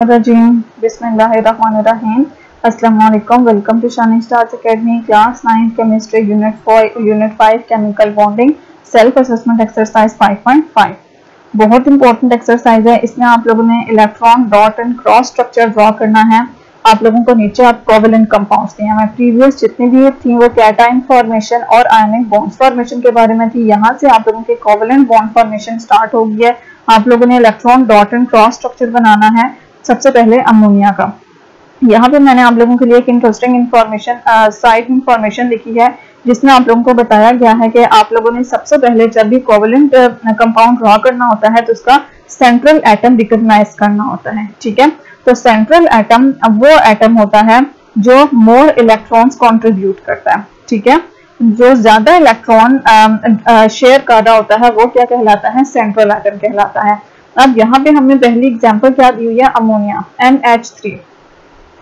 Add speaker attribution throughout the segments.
Speaker 1: बिस्मिल्लाहिर्रहमानिर्रहीम। अस्सलाम वालेकुम। Welcome to shining stars academy. Class 9 chemistry unit 5 chemical bonding self assessment exercise 5.5 बहुत important exercise है। इसमें आप लोगों ने electron dot and cross structure draw करना है। आप लोगों को नीचे आप कोवेलेंट कंपाउंड्स दिए हैं। प्रीवियस जितनी भी थी वो कैटायन फॉर्मेशन और आयनिक बॉन्ड फॉर्मेशन के बारे में थी। यहाँ से आप लोगों के कोवेलेंट बॉन्ड फॉर्मेशन स्टार्ट हो गई है। आप लोगों ने electron dot and cross structure बनाना है। सबसे पहले अमोनिया का, यहाँ पे मैंने आप लोगों के लिए एक इंटरेस्टिंग इंफॉर्मेशन साइड इंफॉर्मेशन लिखी है जिसमें आप लोगों को बताया गया है कि आप लोगों ने सबसे पहले जब भी कोवेलेंट कंपाउंड ड्रॉ करना होता है तो उसका सेंट्रल एटम रिकॉग्नाइज करना होता है। ठीक है, तो सेंट्रल एटम वो एटम होता है जो मोर इलेक्ट्रॉन्स कंट्रीब्यूट करता है। ठीक है, जो ज्यादा इलेक्ट्रॉन शेयर कर रहा होता है वो क्या कहलाता है? सेंट्रल एटम कहलाता है। अब यहाँ पे हमने पहली एग्जांपल क्या दी हुई है? Ammonia NH3।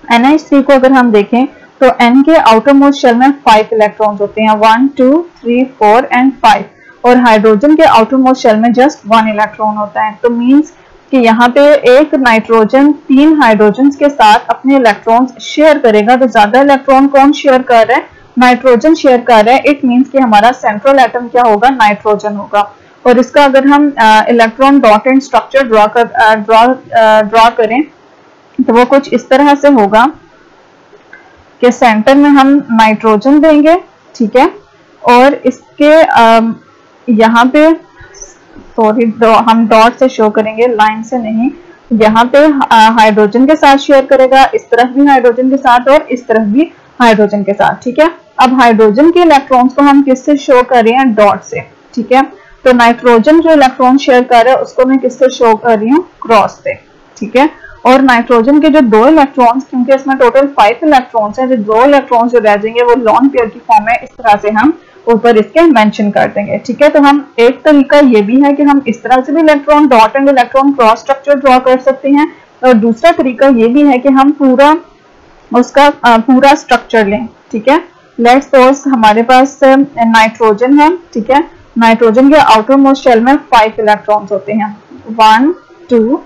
Speaker 1: NH3 को अगर हम देखें तो N के आउटर मोस्ट शेल में 5 इलेक्ट्रॉन्स होते हैं, 1 2 3 4 एंड 5, और हाइड्रोजन के आउटर मोस्ट शेल में जस्ट 1 इलेक्ट्रॉन होता है। तो मींस कि यहाँ पे एक नाइट्रोजन 3 हाइड्रोजन के साथ अपने इलेक्ट्रॉन्स शेयर करेगा। तो ज्यादा इलेक्ट्रॉन कौन शेयर कर रहा है? नाइट्रोजन शेयर कर रहा है। इट मींस कि हमारा सेंट्रल एटम क्या होगा? नाइट्रोजन होगा। और इसका अगर हम electron dot and structure draw करें तो वो कुछ इस तरह से होगा कि सेंटर में हम नाइट्रोजन देंगे। ठीक है, और इसके यहाँ पे हम डॉट से शो करेंगे, लाइन से नहीं। यहाँ पे हाइड्रोजन के साथ शेयर करेगा, इस तरफ भी हाइड्रोजन के साथ और इस तरफ भी हाइड्रोजन के साथ। ठीक है, अब हाइड्रोजन के इलेक्ट्रॉन्स को हम किससे शो कर रहे हैं? डॉट से। ठीक है, तो नाइट्रोजन जो इलेक्ट्रॉन शेयर कर रहा है उसको मैं किससे शो कर रही हूँ? क्रॉस से। ठीक है, और नाइट्रोजन के जो 2 इलेक्ट्रॉन्स, क्योंकि इसमें टोटल 5 इलेक्ट्रॉन्स हैं, जो 2 इलेक्ट्रॉन्स जो रह जाएंगे वो लॉन पेयर की फॉर्म है। इस तरह से हम ऊपर इसके मेंशन कर देंगे। ठीक है, तो हम एक तरीका ये भी है कि हम इस तरह से भी electron dot and electron cross structure draw कर सकते हैं, और दूसरा तरीका ये भी है कि हम पूरा उसका पूरा स्ट्रक्चर लें। ठीक है, लेट्स सपोज हमारे पास नाइट्रोजन है। ठीक है, नाइट्रोजन के आउटर मोस्ट शेल में 5 इलेक्ट्रॉन्स होते हैं, 1 2।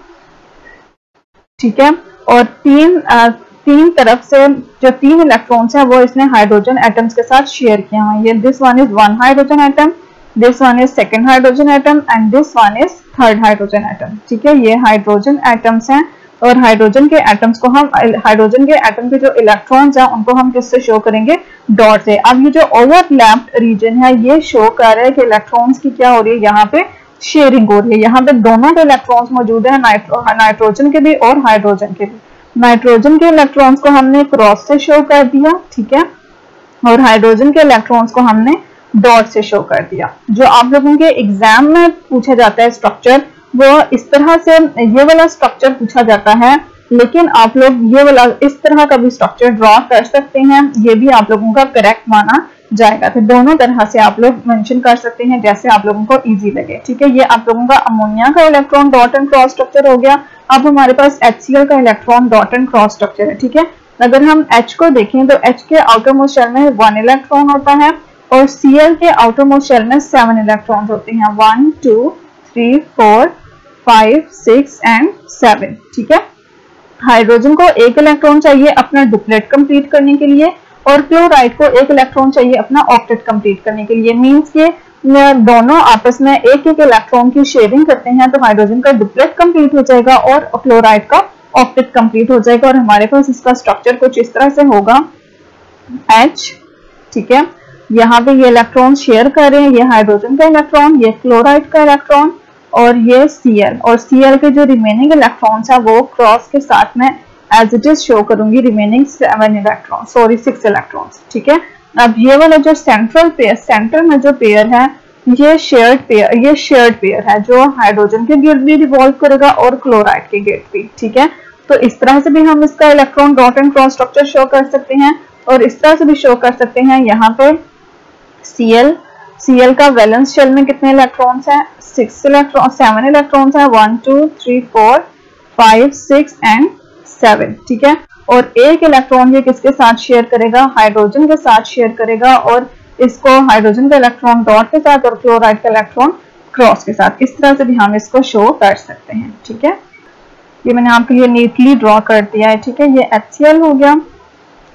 Speaker 1: ठीक है, और तीन तरफ से जो 3 इलेक्ट्रॉन्स हैं वो इसने हाइड्रोजन एटम्स के साथ शेयर किया है। ये this one is 1 hydrogen atom, this one is 2nd hydrogen atom and this one is 3rd hydrogen atom. ठीक है, ये हाइड्रोजन एटम्स हैं, और हाइड्रोजन के एटम्स को हम हाइड्रोजन के एटम के जो इलेक्ट्रॉन्स हैं उनको हम किससे शो करेंगे? डॉट से। अब ये जो ओवरलैप्ड रीजन है ये शो कर रहा है कि इलेक्ट्रॉन्स की क्या हो रही है? यहाँ पे शेयरिंग हो रही है। यहाँ पे दोनों के इलेक्ट्रॉन्स मौजूद है, नाइट्रोजन के भी और हाइड्रोजन के भी। नाइट्रोजन के इलेक्ट्रॉन्स को हमने क्रॉस से शो कर दिया। ठीक है, और हाइड्रोजन के इलेक्ट्रॉन्स को हमने डॉट से शो कर दिया। जो आप लोगों के एग्जाम में पूछा जाता है स्ट्रक्चर, वो इस तरह से ये वाला स्ट्रक्चर पूछा जाता है, लेकिन आप लोग ये वाला इस तरह का भी स्ट्रक्चर ड्रॉ कर सकते हैं। ये भी आप लोगों का करेक्ट माना जाएगा। तो दोनों तरह से आप लोग मेंशन कर सकते हैं जैसे आप लोगों को इजी लगे। ठीक है, ये आप लोगों का अमोनिया का electron dot and cross structure हो गया। अब हमारे पास HCl का electron dot and cross structure है। ठीक है, अगर हम H को देखें तो H के आउटर मोस्ट शेल में 1 इलेक्ट्रॉन होता है, और Cl के आउटर मोस्ट शेल में 7 इलेक्ट्रॉन होते हैं, 1 2 3 4 5 6 एंड 7। ठीक है, हाइड्रोजन को 1 इलेक्ट्रॉन चाहिए अपना डुप्लेट कंप्लीट करने के लिए, और क्लोराइड को 1 इलेक्ट्रॉन चाहिए अपना ऑक्टेट कंप्लीट करने के लिए। मींस के दोनों आपस में एक इलेक्ट्रॉन की शेयरिंग करते हैं, तो हाइड्रोजन का डुप्लेट कंप्लीट हो जाएगा और क्लोराइड का ऑक्टेट कंप्लीट हो जाएगा। और हमारे पास इसका स्ट्रक्चर कुछ इस तरह से होगा, H। ठीक है, यहाँ पे ये इलेक्ट्रॉन शेयर कर रहे हैं, ये हाइड्रोजन का इलेक्ट्रॉन, ये क्लोराइड का इलेक्ट्रॉन, और ये Cl। और Cl के जो रिमेनिंग इलेक्ट्रॉन्स है वो क्रॉस के साथ में एज इट इज शो करूंगी रिमेनिंग 6 इलेक्ट्रॉन्स। ठीक है, अब ये वाला जो सेंटर में जो पेयर है ये शेयर्ड पेयर है, जो हाइड्रोजन के गिर्द भी रिवॉल्व करेगा और क्लोराइड के गिर्द भी। ठीक है, तो इस तरह से भी हम इसका electron dot and cross structure show कर सकते हैं, और इस तरह से भी शो कर सकते हैं। यहाँ पे Cl का वैलेंस शेल में कितने इलेक्ट्रॉन्स हैं? 7 इलेक्ट्रॉन्स हैं, 1 2 3 4 5 6 एंड 7। ठीक है, और 1 इलेक्ट्रॉन ये किसके साथ शेयर करेगा? हाइड्रोजन के साथ शेयर करेगा, और इसको हाइड्रोजन का इलेक्ट्रॉन डॉट के साथ और क्लोराइड का इलेक्ट्रॉन क्रॉस के साथ। इस तरह से भी हम इसको शो कर सकते हैं। ठीक है, ये मैंने आपके लिए नीटली ड्रॉ कर दिया है, ठीक है। ये HCl हो गया।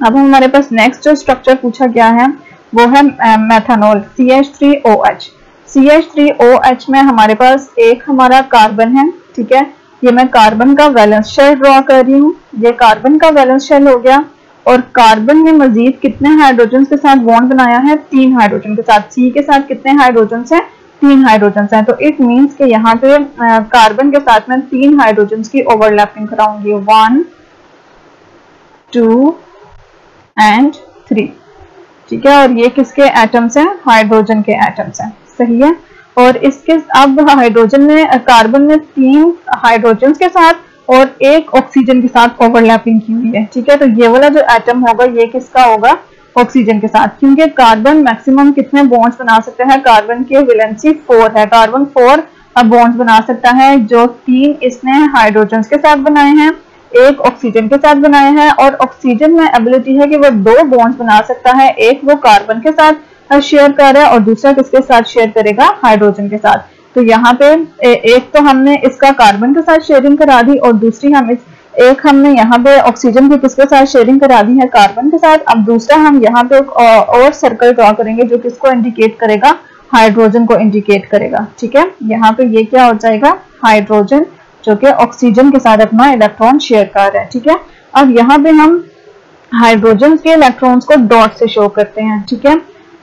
Speaker 1: अब हमारे पास नेक्स्ट जो स्ट्रक्चर पूछा गया है वो है मेथनॉल, CH3OH। CH3OH में हमारे पास एक हमारा कार्बन है, ठीक है। ये मैं कार्बन का वैलेंस शेल ड्रॉ कर रही हूँ। ये कार्बन का वैलेंस शेल हो गया और कार्बन ने मजीद कितने हाइड्रोजन के साथ बॉन्ड बनाया है? 3 हाइड्रोजन के साथ। C के साथ कितने हाइड्रोजन है? 3 हाइड्रोजन है। तो इट मीन्स कि यहाँ पे कार्बन के साथ मैं 3 हाइड्रोजन की ओवरलैपिंग कराऊंगी, 1 2 एंड 3, ठीक है। और ये किसके एटम्स हैं? हाइड्रोजन के एटम्स हैं, सही है। और इसके अब हाइड्रोजन ने कार्बन ने 3 हाइड्रोजन के साथ और 1 ऑक्सीजन के साथ ओवरलैपिंग की हुई है, ठीक है। तो ये वाला जो एटम होगा ये किसका होगा? ऑक्सीजन के साथ, क्योंकि कार्बन मैक्सिमम कितने बॉन्ड्स बना सकता है? कार्बन की वैलेंसी 4 है, कार्बन 4 बॉन्ड्स बना सकता है, जो 3 इसने हाइड्रोजन के साथ बनाए हैं, 1 ऑक्सीजन के साथ बनाए हैं। और ऑक्सीजन में एबिलिटी है कि वो 2 बॉन्ड्स बना सकता है, एक वो कार्बन के साथ शेयर कर रहा है और दूसरा किसके साथ शेयर करेगा? हाइड्रोजन के साथ। तो यहाँ पे एक तो हमने इसका कार्बन के साथ शेयरिंग करा दी और दूसरी हमने यहाँ पे ऑक्सीजन की किसके साथ शेयरिंग करा दी है? कार्बन के साथ। अब दूसरा हम यहाँ पे और सर्कल ड्रॉ करेंगे जो किसको इंडिकेट करेगा? हाइड्रोजन को इंडिकेट करेगा, ठीक है। यहाँ पे ये क्या हो जाएगा? हाइड्रोजन, जो कि ऑक्सीजन के साथ अपना इलेक्ट्रॉन शेयर कर रहा है, ठीक है। अब यहाँ पे हम हाइड्रोजन के इलेक्ट्रॉन्स को डॉट से शो करते हैं, ठीक है।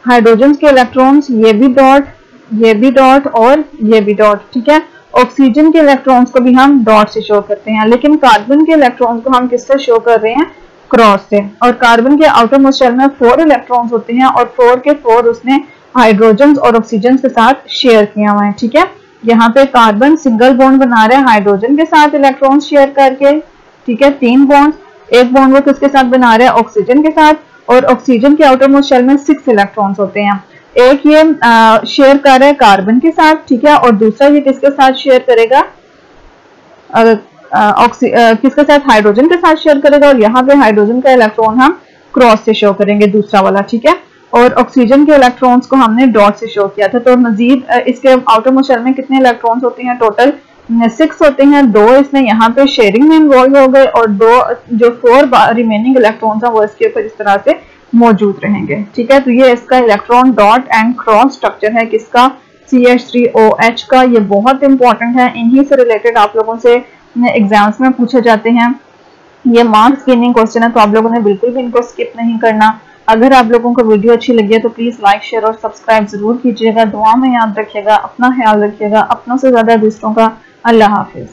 Speaker 1: हाइड्रोजन के इलेक्ट्रॉन्स ये भी डॉट, ये भी डॉट और ये भी डॉट, ठीक है। ऑक्सीजन के इलेक्ट्रॉन्स को भी हम डॉट से शो करते हैं, लेकिन कार्बन के इलेक्ट्रॉन्स को हम किससे शो कर रहे हैं? क्रॉस से। और कार्बन के आउटर मोस्ट शेल में 4 इलेक्ट्रॉन्स होते हैं और 4 के 4 उसने हाइड्रोजन और ऑक्सीजन के साथ शेयर किया हुआ है, ठीक है। यहाँ पे कार्बन सिंगल बॉन्ड बना रहा है हाइड्रोजन के साथ इलेक्ट्रॉन शेयर करके, ठीक है, 3 बॉन्ड। एक बॉन्ड वो किसके साथ बना रहा है? ऑक्सीजन के साथ। और ऑक्सीजन के आउटर मोस्ट शेल में 6 इलेक्ट्रॉन्स होते हैं। एक ये शेयर कर रहा है कार्बन के साथ, ठीक है, और दूसरा ये किसके साथ शेयर करेगा? किसके साथ? हाइड्रोजन के साथ शेयर करेगा। और यहाँ पे हाइड्रोजन का इलेक्ट्रॉन हम क्रॉस से शो करेंगे, दूसरा वाला, ठीक है। और ऑक्सीजन के इलेक्ट्रॉन्स को हमने डॉट से शो किया था। तो मजीद इसके आउटर मोस्ट शेल में कितने इलेक्ट्रॉन्स होते हैं? टोटल 6 होते हैं। 2 इसमें यहाँ पे शेयरिंग में इन्वॉल्व हो गए और 2 जो 4 रिमेनिंग इलेक्ट्रॉन्स हैं वो इसके ऊपर इस तरह से मौजूद रहेंगे, ठीक है। तो ये इसका electron dot and cross structure है किसका? CH3OH का। ये बहुत इंपॉर्टेंट है, इन्हीं से रिलेटेड आप लोगों से एग्जाम्स में पूछे जाते हैं। ये मार्क्स गेनिंग क्वेश्चन है, तो आप लोगों ने बिल्कुल भी इनको स्किप नहीं करना। अगर आप लोगों को वीडियो अच्छी लगी है तो प्लीज लाइक, शेयर और सब्सक्राइब जरूर कीजिएगा। दुआ में याद रखिएगा, अपना ख्याल रखिएगा, अपनों से ज्यादा दूसरों का। अल्लाह हाफिज।